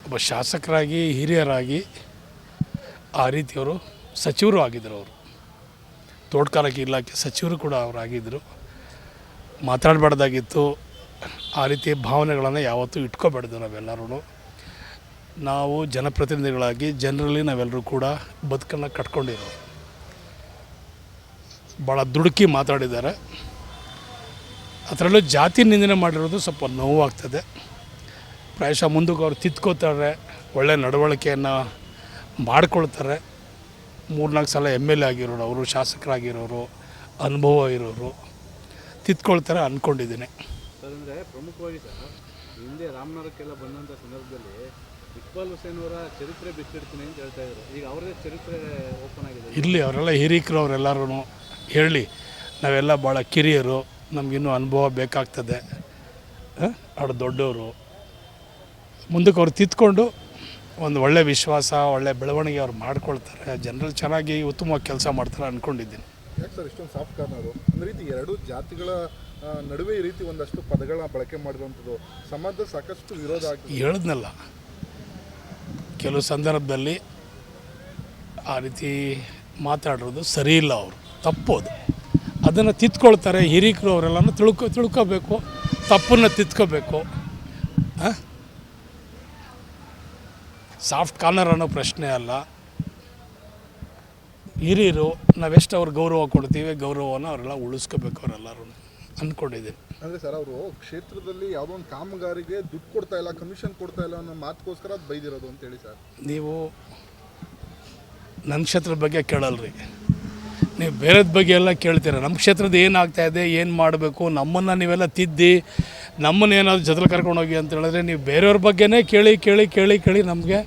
ಒಬ್ಬ ಶಾಸಕರಾಗಿ ಹಿರಿಯರಾಗಿ ಆ ರೀತಿಯವರು ಸಚಿವರು ಆಗಿದ್ದರು. ಅವರು ತೋಟಗಾರಿಕೆ ಇಲಾಖೆ ಸಚಿವರು ಕೂಡ ಅವರಾಗಿದ್ದರು. ಮಾತಾಡಬಾರ್ದಾಗಿತ್ತು. ಆ ರೀತಿ ಭಾವನೆಗಳನ್ನು ಯಾವತ್ತೂ ಇಟ್ಕೋಬಾರ್ದು. ನಾವೆಲ್ಲರೂ ನಾವು ಜನಪ್ರತಿನಿಧಿಗಳಾಗಿ ಜನರಲ್ಲಿ ನಾವೆಲ್ಲರೂ ಕೂಡ ಬದುಕನ್ನು ಕಟ್ಕೊಂಡಿರೋರು. ಭಾಳ ದುಡುಕಿ ಮಾತಾಡಿದ್ದಾರೆ. ಅದರಲ್ಲೂ ಜಾತಿ ನಿಂದನೆ ಮಾಡಿರೋದು ಸ್ವಲ್ಪ ನೋವಾಗ್ತದೆ. ಪ್ರಾಯಶಃ ಮುಂದಕ್ಕೆ ಅವ್ರು ತಿದ್ಕೋತಾರೆ, ಒಳ್ಳೆಯ ನಡವಳಿಕೆಯನ್ನು ಮಾಡ್ಕೊಳ್ತಾರೆ. 3-4 ಸಲ MLA ಆಗಿರೋರು, ಅವರು ಶಾಸಕರಾಗಿರೋರು, ಅನುಭವ ಇರೋರು, ತಿದ್ಕೊಳ್ತಾರೆ ಅಂದ್ಕೊಂಡಿದ್ದೀನಿ. ಸರ್, ಅಂದರೆ ಪ್ರಮುಖವಾಗಿ ಸರ್, ಹಿಂದೆ ರಾಮನಗರಕ್ಕೆಲ್ಲ ಬಂದಂಥ ಸಂದರ್ಭದಲ್ಲಿ ಇಕ್ಬಾಲ್ ಹುಸೇನ್ ಅವರ ಚರಿತ್ರೆ ಬಿಚ್ಚಿಡ್ತೀನಿ ಅಂತ ಹೇಳ್ತಾ ಇದ್ರು. ಈಗ ಅವರದೇ ಚರಿತ್ರೆ ಓಪನ್ ಆಗಿದೆ. ಇಲ್ಲಿ ಅವರೆಲ್ಲ ಹಿರೀಕರು, ಅವರೆಲ್ಲರೂ ಹೇಳಿ, ನಾವೆಲ್ಲ ಭಾಳ ಕಿರಿಯರು, ನಮಗಿನ್ನೂ ಅನುಭವ ಬೇಕಾಗ್ತದೆ, ಅವ್ರು ದೊಡ್ಡವರು, ಮುಂದಕ್ಕೆ ಅವ್ರು ತಿದ್ಕೊಂಡು ಒಂದು ಒಳ್ಳೆಯ ವಿಶ್ವಾಸ, ಒಳ್ಳೆಯ ಬೆಳವಣಿಗೆ ಅವ್ರು ಮಾಡ್ಕೊಳ್ತಾರೆ. ಜನರಲ್ಲಿ ಚೆನ್ನಾಗಿ ಉತ್ತಮವಾಗಿ ಕೆಲಸ ಮಾಡ್ತಾರೆ ಅಂದ್ಕೊಂಡಿದ್ದೀನಿ. ಯಾಕೆ ಸರ್ ಇಷ್ಟೊಂದು ಸಾಫ್ಟ್ ಕಾರ್ನರು? ಒಂದು ರೀತಿ ಎರಡು ಜಾತಿಗಳ ನಡುವೆ ಈ ರೀತಿ ಒಂದಷ್ಟು ಪದಗಳನ್ನ ಬಳಕೆ ಮಾಡಿರುವಂಥದ್ದು ಸಮಾಜದ ಸಾಕಷ್ಟು ವಿರೋಧ ಆಗ್ತದೆ. ಹೇಳಿದ್ನಲ್ಲ, ಕೆಲವು ಸಂದರ್ಭದಲ್ಲಿ ಆ ರೀತಿ ಮಾತಾಡೋದು ಸರಿ ಇಲ್ಲ, ಅವರು ತಪ್ಪೋದು. ಅದನ್ನು ತಿದ್ಕೊಳ್ತಾರೆ. ಹಿರೀಕರು ಅವರೆಲ್ಲನೂ ತಿಳ್ಕೋಬೇಕು, ತಪ್ಪನ್ನು ತಿದ್ಕೋಬೇಕು. ಸಾಫ್ಟ್ ಕಾರ್ನರ್ ಅನ್ನೋ ಪ್ರಶ್ನೆ ಅಲ್ಲ. ಹಿರಿಯರು ನಾವೆಷ್ಟು ಅವ್ರಿಗೆ ಗೌರವ ಕೊಡ್ತೀವಿ, ಗೌರವವನ್ನು ಅವರೆಲ್ಲ ಉಳಿಸ್ಕೋಬೇಕು ಅವರೆಲ್ಲರೂ ಅಂದ್ಕೊಂಡಿದ್ದೀನಿ. ಅಂದರೆ ಸರ್, ಅವರು ಕ್ಷೇತ್ರದಲ್ಲಿ ಯಾವುದೋ ಒಂದು ಕಾಮಗಾರಿಗೆ ದುಡ್ಡು ಕೊಡ್ತಾ ಇಲ್ಲ, ಕಮಿಷನ್ ಕೊಡ್ತಾ ಇಲ್ಲ ಅನ್ನೋ ಮಾತುಗೋಸ್ಕರ ಅದು ಬೈದಿರೋದು ಅಂತೇಳಿ ಸರ್. ನೀವು ನನ್ನ ಕ್ಷೇತ್ರದ ಬಗ್ಗೆ ಕೇಳಲ್ರಿ, ನೀವು ಬೇರೆದ ಬಗ್ಗೆ ಎಲ್ಲ ಕೇಳ್ತೀರ. ನಮ್ಮ ಕ್ಷೇತ್ರದ ಏನಾಗ್ತಾಯಿದೆ, ಏನು ಮಾಡಬೇಕು, ನಮ್ಮನ್ನು ನೀವೆಲ್ಲ ತಿದ್ದಿ ನಮ್ಮನ್ನೇನಾದ್ರು ಜೊತೆಲಿ ಕರ್ಕೊಂಡೋಗಿ ಅಂತ ಹೇಳಿದ್ರೆ ನೀವು ಬೇರೆಯವ್ರ ಬಗ್ಗೆನೇ ಕೇಳಿ ಕೇಳಿ ಕೇಳಿ ಕೇಳಿ ನಮಗೆ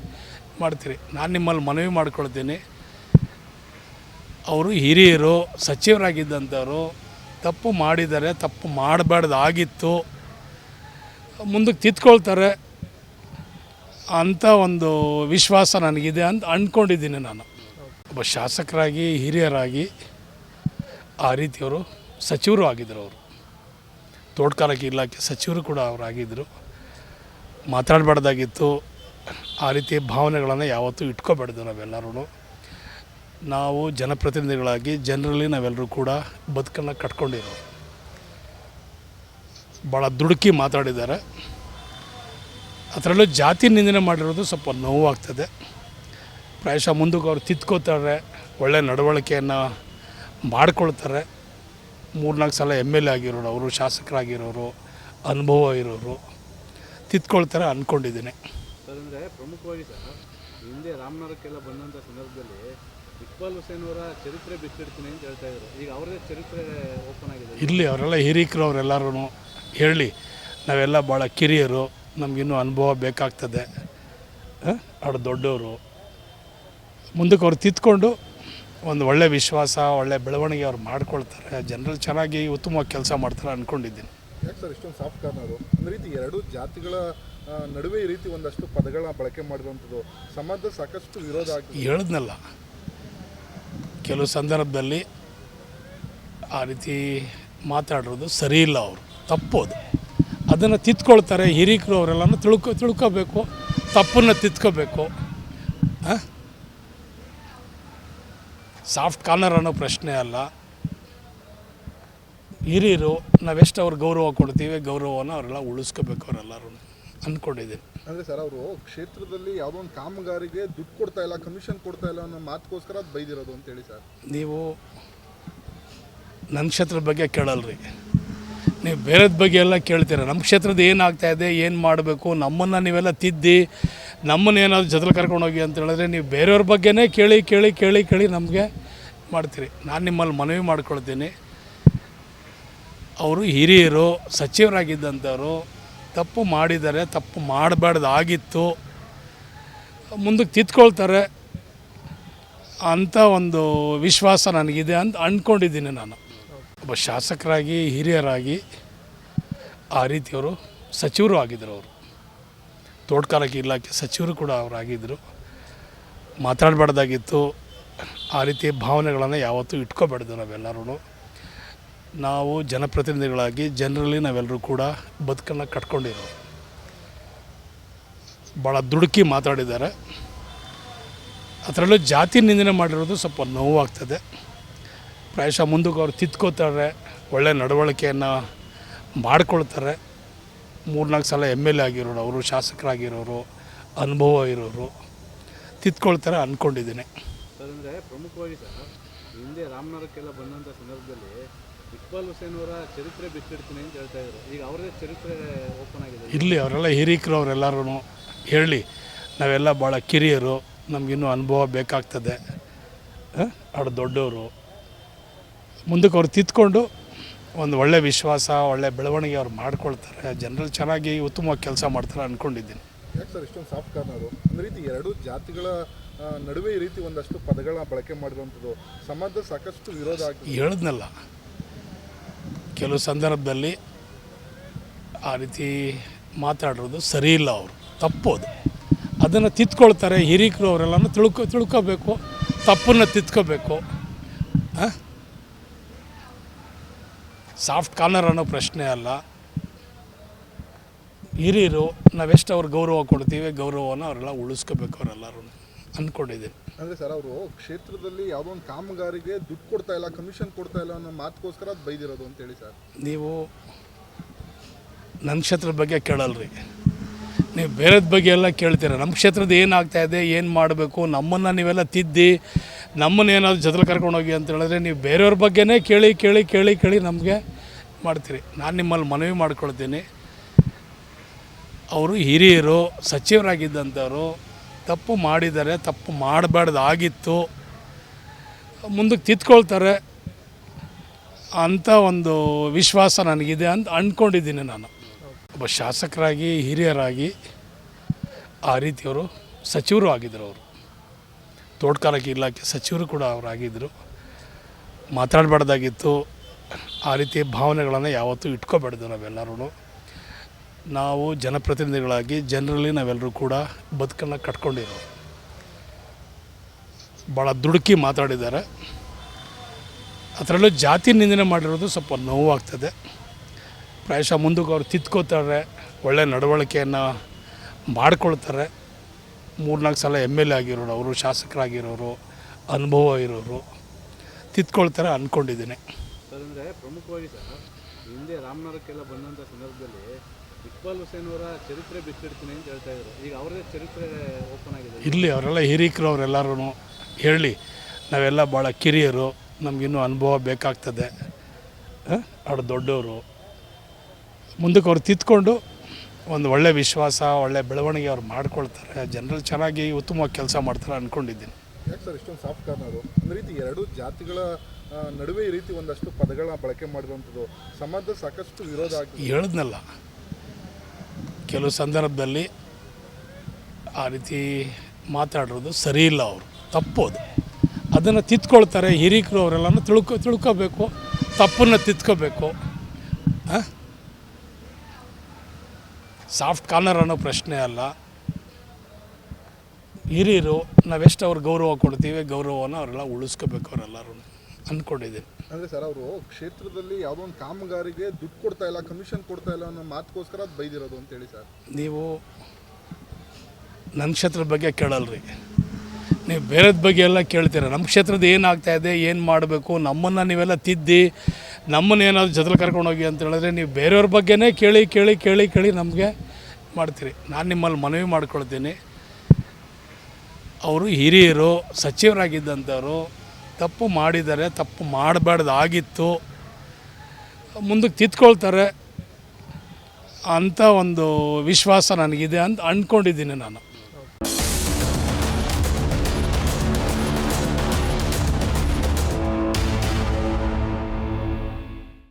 ಮಾಡ್ತೀರಿ. ನಾನು ನಿಮ್ಮಲ್ಲಿ ಮನವಿ ಮಾಡ್ಕೊಳ್ತೀನಿ, ಅವರು ಹಿರಿಯರು, ಸಚಿವರಾಗಿದ್ದಂಥವ್ರು, ತಪ್ಪು ಮಾಡಿದ್ದಾರೆ, ತಪ್ಪು ಮಾಡಬಾರ್ದಾಗಿತ್ತು, ಮುಂದಕ್ಕೆ ತಿದ್ಕೊಳ್ತಾರೆ ಅಂಥ ಒಂದು ವಿಶ್ವಾಸ ನನಗಿದೆ ಅಂತ ಅಂದ್ಕೊಂಡಿದ್ದೀನಿ. ನಾನು ಒಬ್ಬ ಶಾಸಕರಾಗಿ ಹಿರಿಯರಾಗಿ ಆ ರೀತಿಯವರು ಸಚಿವರು ಆಗಿದ್ದರು. ಅವರು ತೋಟಗಾರಿಕೆ ಇಲಾಖೆ ಸಚಿವರು ಕೂಡ ಅವರಾಗಿದ್ದರು. ಮಾತಾಡಬಾರ್ದಾಗಿತ್ತು. ಆ ರೀತಿ ಭಾವನೆಗಳನ್ನು ಯಾವತ್ತೂ ಇಟ್ಕೋಬಾರ್ದು. ನಾವೆಲ್ಲರೂ ನಾವು ಜನಪ್ರತಿನಿಧಿಗಳಾಗಿ ಜನರಲ್ಲಿ ನಾವೆಲ್ಲರೂ ಕೂಡ ಬದುಕನ್ನು ಕಟ್ಕೊಂಡಿರೋರು. ಭಾಳ ದುಡುಕಿ ಮಾತಾಡಿದ್ದಾರೆ. ಅದರಲ್ಲೂ ಜಾತಿ ನಿಂದನೆ ಮಾಡಿರೋದು ಸ್ವಲ್ಪ ನೋವಾಗ್ತದೆ. ಪ್ರಾಯಶಃ ಮುಂದಕ್ಕೆ ಅವ್ರು ತಿದ್ಕೋತಾರೆ, ಒಳ್ಳೆಯ ನಡವಳಿಕೆಯನ್ನು ಮಾಡ್ಕೊಳ್ತಾರೆ. 3-4 ಸಲ MLA ಆಗಿರೋರು, ಅವರು ಶಾಸಕರಾಗಿರೋರು, ಅನುಭವ ಇರೋರು, ತಿದ್ಕೊಳ್ತಾರೆ ಅಂದ್ಕೊಂಡಿದ್ದೀನಿ. ಸರ್, ಅಂದರೆ ಪ್ರಮುಖವಾಗಿ ಸರ್, ಹಿಂದೆ ರಾಮನಗರಕ್ಕೆಲ್ಲ ಬಂದಂಥ ಸಂದರ್ಭದಲ್ಲಿ ಇಕ್ಬಾಲ್ ಹುಸೇನ್ ಅವರ ಚರಿತ್ರೆ ಬಿಚ್ಚಿಡ್ತೀನಿ ಅಂತ ಹೇಳ್ತಾ ಇದ್ರು. ಈಗ ಅವರದೇ ಚರಿತ್ರೆ ಓಪನ್ ಆಗಿದೆ. ಇಲ್ಲಿ ಅವರೆಲ್ಲ ಹಿರೀಕರು, ಅವರೆಲ್ಲರೂ ಹೇಳಿ, ನಾವೆಲ್ಲ ಭಾಳ ಕಿರಿಯರು, ನಮಗಿನ್ನೂ ಅನುಭವ ಬೇಕಾಗ್ತದೆ, ಅವ್ರು ದೊಡ್ಡವರು, ಮುಂದಕ್ಕೆ ಅವ್ರು ತಿದ್ಕೊಂಡು ಒಂದು ಒಳ್ಳೆಯ ವಿಶ್ವಾಸ, ಒಳ್ಳೆಯ ಬೆಳವಣಿಗೆ ಅವ್ರು ಮಾಡ್ಕೊಳ್ತಾರೆ. ಜನರಲ್ಲಿ ಚೆನ್ನಾಗಿ ಉತ್ತಮವಾಗಿ ಕೆಲಸ ಮಾಡ್ತಾರೆ ಅಂದ್ಕೊಂಡಿದ್ದೀನಿ. ಯಾಕೆ ಸರ್ ಇಷ್ಟೊಂದು ಸಾಫ್ಟ್ ಕಾರ್ನರು? ಒಂದು ರೀತಿ ಎರಡು ಜಾತಿಗಳ ನಡುವೆ ಈ ರೀತಿ ಒಂದಷ್ಟು ಪದಗಳನ್ನ ಬಳಕೆ ಮಾಡಿರುವಂಥದ್ದು ಸಮಾಜದ ಸಾಕಷ್ಟು ವಿರೋಧ ಆಗ್ತದೆ. ಹೇಳಿದ್ನಲ್ಲ, ಕೆಲವು ಸಂದರ್ಭದಲ್ಲಿ ಆ ರೀತಿ ಮಾತಾಡೋದು ಸರಿ ಇಲ್ಲ, ಅವರು ತಪ್ಪೋದು. ಅದನ್ನು ತಿದ್ಕೊಳ್ತಾರೆ. ಹಿರೀಕರು ಅವರೆಲ್ಲನೂ ತಿಳ್ಕೋಬೇಕು, ತಪ್ಪನ್ನು ತಿದ್ಕೋಬೇಕು. ಸಾಫ್ಟ್ ಕಾರ್ನರ್ ಅನ್ನೋ ಪ್ರಶ್ನೆ ಅಲ್ಲ. ಹಿರಿಯರು ನಾವೆಷ್ಟು ಅವ್ರಿಗೆ ಗೌರವ ಕೊಡ್ತೀವಿ, ಗೌರವವನ್ನು ಅವರೆಲ್ಲ ಉಳಿಸ್ಕೋಬೇಕು ಅವರೆಲ್ಲರೂ ಅಂದ್ಕೊಂಡಿದ್ದೀನಿ. ಅಂದರೆ ಸರ್, ಅವರು ಕ್ಷೇತ್ರದಲ್ಲಿ ಯಾವುದೋ ಒಂದು ಕಾಮಗಾರಿಗೆ ದುಡ್ಡು ಕೊಡ್ತಾ ಇಲ್ಲ, ಕಮಿಷನ್ ಕೊಡ್ತಾ ಇಲ್ಲ ಅನ್ನೋ ಮಾತುಗೋಸ್ಕರ ಅದು ಬೈದಿರೋದು ಅಂತೇಳಿ ಸರ್. ನೀವು ನನ್ನ ಕ್ಷೇತ್ರದ ಬಗ್ಗೆ ಕೇಳಲ್ರಿ, ನೀವು ಬೇರೆದ ಬಗ್ಗೆ ಎಲ್ಲ ಕೇಳ್ತೀರ. ನಮ್ಮ ಕ್ಷೇತ್ರದ ಏನಾಗ್ತಾಯಿದೆ, ಏನು ಮಾಡಬೇಕು, ನಮ್ಮನ್ನು ನೀವೆಲ್ಲ ತಿದ್ದಿ ನಮ್ಮನ್ನೇನಾದ್ರು ಜೊತೆಲಿ ಕರ್ಕೊಂಡೋಗಿ ಅಂತ ಹೇಳಿದ್ರೆ ನೀವು ಬೇರೆಯವ್ರ ಬಗ್ಗೆನೇ ಕೇಳಿ ಕೇಳಿ ಕೇಳಿ ಕೇಳಿ ನಮಗೆ ಮಾಡ್ತೀರಿ. ನಾನು ನಿಮ್ಮಲ್ಲಿ ಮನವಿ ಮಾಡ್ಕೊಳ್ತೀನಿ, ಅವರು ಹಿರಿಯರು, ಸಚಿವರಾಗಿದ್ದಂಥವ್ರು, ತಪ್ಪು ಮಾಡಿದ್ದಾರೆ, ತಪ್ಪು ಮಾಡಬಾರ್ದಾಗಿತ್ತು, ಮುಂದಕ್ಕೆ ತಿದ್ಕೊಳ್ತಾರೆ ಅಂಥ ಒಂದು ವಿಶ್ವಾಸ ನನಗಿದೆ ಅಂತ ಅಂದ್ಕೊಂಡಿದ್ದೀನಿ. ನಾನು ಒಬ್ಬ ಶಾಸಕರಾಗಿ ಹಿರಿಯರಾಗಿ ಆ ರೀತಿಯವರು ಸಚಿವರು ಆಗಿದ್ದರು. ಅವರು ತೋಟಗಾರಿಕೆ ಇಲಾಖೆ ಸಚಿವರು ಕೂಡ ಅವರಾಗಿದ್ದರು. ಮಾತಾಡಬಾರ್ದಾಗಿತ್ತು. ಆ ರೀತಿ ಭಾವನೆಗಳನ್ನು ಯಾವತ್ತೂ ಇಟ್ಕೋಬಾರ್ದು. ನಾವೆಲ್ಲರೂ ನಾವು ಜನಪ್ರತಿನಿಧಿಗಳಾಗಿ ಜನರಲ್ಲಿ ನಾವೆಲ್ಲರೂ ಕೂಡ ಬದುಕನ್ನು ಕಟ್ಕೊಂಡಿರೋರು. ಭಾಳ ದುಡುಕಿ ಮಾತಾಡಿದ್ದಾರೆ. ಅದರಲ್ಲೂ ಜಾತಿ ನಿಂದನೆ ಮಾಡಿರೋದು ಸ್ವಲ್ಪ ನೋವಾಗ್ತದೆ. ಪ್ರಾಯಶಃ ಮುಂದಕ್ಕೆ ಅವ್ರು ತಿದ್ಕೋತಾರೆ, ಒಳ್ಳೆ ನಡವಳಿಕೆಯನ್ನು ಮಾಡ್ಕೊಳ್ತಾರೆ. 3-4 ಸಲ MLA ಆಗಿರೋರು, ಅವರು ಶಾಸಕರಾಗಿರೋರು, ಅನುಭವ ಇರೋರು ತಿದ್ಕೊಳ್ತಾರೆ ಅಂದ್ಕೊಂಡಿದ್ದೀನಿ. ಸರ್, ಅಂದರೆ ಪ್ರಮುಖವಾಗಿ ಸರ್, ಹಿಂದೆ ರಾಮನಗರಕ್ಕೆಲ್ಲ ಬಂದಂಥ ಸಂದರ್ಭದಲ್ಲಿ ಇಕ್ಬಾಲ್ ಹುಸೇನ್ ಅವರ ಚರಿತ್ರೆ ಬಿಚ್ಚಿಡ್ತೀನಿ ಅಂತ ಹೇಳ್ತಾ ಇದ್ರು. ಈಗ ಅವ್ರದ್ದೇ ಚರಿತ್ರೆ ಓಪನ್ ಆಗಿದೆ. ಇರಲಿ, ಅವರೆಲ್ಲ ಹಿರೀಕರು, ಅವರೆಲ್ಲರೂ ಹೇಳಿ. ನಾವೆಲ್ಲ ಭಾಳ ಕಿರಿಯರು, ನಮಗಿನ್ನೂ ಅನುಭವ ಬೇಕಾಗ್ತದೆ. ಅವ್ರು ದೊಡ್ಡವರು, ಮುಂದಕ್ಕೆ ಅವ್ರು ತಿದ್ಕೊಂಡು ಒಂದು ಒಳ್ಳೆ ವಿಶ್ವಾಸ, ಒಳ್ಳೆ ಬೆಳವಣಿಗೆ ಅವ್ರು ಮಾಡ್ಕೊಳ್ತಾರೆ. ಜನರಲ್ಲಿ ಚೆನ್ನಾಗಿ ಉತ್ತಮವಾಗಿ ಕೆಲಸ ಮಾಡ್ತಾರೆ ಅಂದ್ಕೊಂಡಿದ್ದೀನಿ. ಯಾಕೆ ಸರ್ ಇಷ್ಟೊಂದು ಸಾಫ್ಟ್ ಕಾರ್ನರು? ಒಂದು ರೀತಿ ಎರಡು ಜಾತಿಗಳ ನಡುವೆ ಈ ರೀತಿ ಒಂದಷ್ಟು ಪದಗಳನ್ನ ಬಳಕೆ ಮಾಡಿರುವಂಥದ್ದು ಸಮಾಜದ ಸಾಕಷ್ಟು ವಿರೋಧ ಆಗ್ತದೆ. ಹೇಳಿದ್ನಲ್ಲ, ಕೆಲವು ಸಂದರ್ಭದಲ್ಲಿ ಆ ರೀತಿ ಮಾತಾಡೋದು ಸರಿ ಇಲ್ಲ, ಅವರು ತಪ್ಪೋದು. ಅದನ್ನು ತಿದ್ಕೊಳ್ತಾರೆ. ಹಿರೀಕರು ಅವರೆಲ್ಲನೂ ತಿಳ್ಕೋಬೇಕು, ತಪ್ಪನ್ನು ತಿದ್ಕೋಬೇಕು. ಸಾಫ್ಟ್ ಕಾರ್ನರ್ ಅನ್ನೋ ಪ್ರಶ್ನೆ ಅಲ್ಲ. ಹಿರಿಯರು, ನಾವೆಷ್ಟು ಅವ್ರು ಗೌರವ ಕೊಡ್ತೀವಿ, ಗೌರವನ ಅವರೆಲ್ಲ ಉಳಿಸ್ಕೋಬೇಕು, ಅವರೆಲ್ಲರೂ ಅಂದ್ಕೊಂಡಿದ್ದೀನಿ. ಅಂದರೆ ಸರ್, ಅವರು ಕ್ಷೇತ್ರದಲ್ಲಿ ಯಾವುದೋ ಒಂದು ಕಾಮಗಾರಿಗೆ ದುಡ್ಡು ಕೊಡ್ತಾ ಇಲ್ಲ, ಕಮಿಷನ್ ಕೊಡ್ತಾ ಇಲ್ಲ ಅನ್ನೋ ಮಾತುಗೋಸ್ಕರ ಅದು ಬೈದಿರೋದು ಅಂತೇಳಿ ಸರ್. ನೀವು ನನ್ನ ಕ್ಷೇತ್ರದ ಬಗ್ಗೆ ಕೇಳಲ್ರಿ, ನೀವು ಬೇರೆದ ಬಗ್ಗೆ ಎಲ್ಲ ಕೇಳ್ತೀರ. ನಮ್ಮ ಕ್ಷೇತ್ರದ ಏನಾಗ್ತಾಯಿದೆ, ಏನು ಮಾಡಬೇಕು, ನಮ್ಮನ್ನು ನೀವೆಲ್ಲ ತಿದ್ದಿ ನಮ್ಮನ್ನೇನಾದ್ರು ಜೊತೆಲಿ ಕರ್ಕೊಂಡೋಗಿ ಅಂತ ಹೇಳಿದ್ರೆ ನೀವು ಬೇರೆಯವ್ರ ಬಗ್ಗೆನೇ ಕೇಳಿ ನಮಗೆ ಮಾಡ್ತೀರಿ. ನಾನು ನಿಮ್ಮಲ್ಲಿ ಮನವಿ ಮಾಡ್ಕೊಳ್ತೀನಿ, ಅವರು ಹಿರಿಯರು, ಸಚಿವರಾಗಿದ್ದಂಥವ್ರು, ತಪ್ಪು ಮಾಡಿದ್ದಾರೆ, ತಪ್ಪು ಮಾಡಬಾರ್ದಾಗಿತ್ತು, ಮುಂದಕ್ಕೆ ತಿದ್ಕೊಳ್ತಾರೆ ಅಂಥ ಒಂದು ವಿಶ್ವಾಸ ನನಗಿದೆ ಅಂತ ಅಂದ್ಕೊಂಡಿದ್ದೀನಿ. ನಾನು ಒಬ್ಬ ಶಾಸಕರಾಗಿ, ಹಿರಿಯರಾಗಿ ಆ ರೀತಿಯವರು ಸಚಿವರು ಆಗಿದ್ದರು. ಅವರು ತೋಟಗಾರಿಕೆ ಇಲಾಖೆ ಸಚಿವರು ಕೂಡ ಅವರಾಗಿದ್ದರು. ಮಾತಾಡಬಾರ್ದಾಗಿತ್ತು. ಆ ರೀತಿ ಭಾವನೆಗಳನ್ನು ಯಾವತ್ತೂ ಇಟ್ಕೋಬಾರ್ದು. ನಾವೆಲ್ಲರೂ ನಾವು ಜನಪ್ರತಿನಿಧಿಗಳಾಗಿ ಜನರಲ್ಲಿ ನಾವೆಲ್ಲರೂ ಕೂಡ ಬದುಕನ್ನು ಕಟ್ಕೊಂಡಿರೋರು. ಭಾಳ ದುಡುಕಿ ಮಾತಾಡಿದ್ದಾರೆ. ಅದರಲ್ಲೂ ಜಾತಿ ನಿಂದನೆ ಮಾಡಿರೋದು ಸ್ವಲ್ಪ ನೋವಾಗ್ತದೆ. ಪ್ರಾಯಶಃ ಮುಂದಕ್ಕೆ ಅವ್ರು ತಿದ್ಕೋತಾರೆ, ಒಳ್ಳೆ ನಡವಳಿಕೆಯನ್ನು ಮಾಡ್ಕೊಳ್ತಾರೆ. 3-4 ಸಲ MLA ಆಗಿರೋರು, ಅವರು ಶಾಸಕರಾಗಿರೋರು, ಅನುಭವ ಇರೋರು ತಿದ್ಕೊಳ್ತಾರೆ ಅಂದ್ಕೊಂಡಿದ್ದೀನಿ. ಸರ್, ಅಂದರೆ ಪ್ರಮುಖವಾಗಿ ಸರ್, ಹಿಂದೆ ರಾಮನಗರಕ್ಕೆಲ್ಲ ಬಂದಂಥ ಸಂದರ್ಭದಲ್ಲಿ ಇಕ್ಬಾಲ್ ಹುಸೇನ್ ಅವರ ಚರಿತ್ರೆ ಬಿಚ್ಚಿಡ್ತೀನಿ ಅಂತ ಹೇಳ್ತಾ ಇದ್ರು. ಈಗ ಅವ್ರದ್ದೇ ಚರಿತ್ರೆ ಓಪನ್ ಆಗಿದೆ. ಇರಲಿ, ಅವರೆಲ್ಲ ಹಿರೀಕರು, ಅವರೆಲ್ಲರೂ ಹೇಳಿ. ನಾವೆಲ್ಲ ಭಾಳ ಕಿರಿಯರು, ನಮಗಿನ್ನೂ ಅನುಭವ ಬೇಕಾಗ್ತದೆ. ಅವ್ರು ದೊಡ್ಡವರು, ಮುಂದಕ್ಕೆ ಅವ್ರು ತಿದ್ಕೊಂಡು ಒಂದು ಒಳ್ಳೆ ವಿಶ್ವಾಸ, ಒಳ್ಳೆ ಬೆಳವಣಿಗೆ ಅವ್ರು ಮಾಡ್ಕೊಳ್ತಾರೆ. ಜನರಲ್ಲಿ ಚೆನ್ನಾಗಿ ಉತ್ತಮವಾಗಿ ಕೆಲಸ ಮಾಡ್ತಾರೆ ಅಂದ್ಕೊಂಡಿದ್ದೀನಿ. ಯಾಕೆ ಸರ್ ಇಷ್ಟೊಂದು ಸಾಫ್ಟ್ ಕಾರ್ನರು? ಒಂದು ರೀತಿ ಎರಡು ಜಾತಿಗಳ ನಡುವೆ ಈ ರೀತಿ ಒಂದಷ್ಟು ಪದಗಳನ್ನ ಬಳಕೆ ಮಾಡಿರುವಂಥದ್ದು ಸಮಾಜದ ಸಾಕಷ್ಟು ವಿರೋಧ ಆಗ್ತದೆ. ಹೇಳಿದ್ನಲ್ಲ, ಕೆಲವು ಸಂದರ್ಭದಲ್ಲಿ ಆ ರೀತಿ ಮಾತಾಡೋದು ಸರಿ ಇಲ್ಲ, ಅವರು ತಪ್ಪೋದು. ಅದನ್ನು ತಿದ್ಕೊಳ್ತಾರೆ. ಹಿರೀಕರು ಅವರೆಲ್ಲನೂ ತಿಳ್ಕೋಬೇಕು, ತಪ್ಪನ್ನು ತಿದ್ಕೋಬೇಕು. ಸಾಫ್ಟ್ ಕಾರ್ನರ್ ಅನ್ನೋ ಪ್ರಶ್ನೆ ಅಲ್ಲ. ಹಿರಿಯರು, ನಾವೆಷ್ಟು ಅವ್ರು ಗೌರವ ಕೊಡ್ತೀವಿ, ಗೌರವನ ಅವರೆಲ್ಲ ಉಳಿಸ್ಕೋಬೇಕು, ಅವರೆಲ್ಲರೂ ಅಂದ್ಕೊಂಡಿದ್ದೀನಿ. ಅಂದರೆ ಸರ್, ಅವರು ಕ್ಷೇತ್ರದಲ್ಲಿ ಯಾವುದೋ ಒಂದು ಕಾಮಗಾರಿಗೆ ದುಡ್ಡು ಕೊಡ್ತಾ ಇಲ್ಲ, ಕಮಿಷನ್ ಕೊಡ್ತಾ ಇಲ್ಲ ಅನ್ನೋ ಮಾತುಗೋಸ್ಕರ ಅದು ಬೈದಿರೋದು ಅಂತೇಳಿ ಸರ್. ನೀವು ನನ್ನ ಕ್ಷೇತ್ರದ ಬಗ್ಗೆ ಕೇಳಲ್ರಿ, ನೀವು ಬೇರೆದ ಬಗ್ಗೆ ಎಲ್ಲ ಕೇಳ್ತೀರ. ನಮ್ಮ ಕ್ಷೇತ್ರದ ಏನಾಗ್ತಾಯಿದೆ, ಏನು ಮಾಡಬೇಕು, ನಮ್ಮನ್ನು ನೀವೆಲ್ಲ ತಿದ್ದಿ ನಮ್ಮನ್ನೇನಾದ್ರು ಜೊತೆಲಿ ಕರ್ಕೊಂಡೋಗಿ ಅಂತ ಹೇಳಿದ್ರೆ ನೀವು ಬೇರೆಯವ್ರ ಬಗ್ಗೆನೇ ಕೇಳಿ ನಮಗೆ ಮಾಡ್ತೀರಿ. ನಾನು ನಿಮ್ಮಲ್ಲಿ ಮನವಿ ಮಾಡ್ಕೊಳ್ತೀನಿ, ಅವರು ಹಿರಿಯರು, ಸಚಿವರಾಗಿದ್ದಂಥವ್ರು, ತಪ್ಪು ಮಾಡಿದ್ದಾರೆ, ತಪ್ಪು ಮಾಡಬಾರ್ದಾಗಿತ್ತು, ಮುಂದಕ್ಕೆ ತಿದ್ಕೊಳ್ತಾರೆ ಅಂಥ ಒಂದು ವಿಶ್ವಾಸ ನನಗಿದೆ ಅಂತ ಅಂದ್ಕೊಂಡಿದ್ದೀನಿ ನಾನು.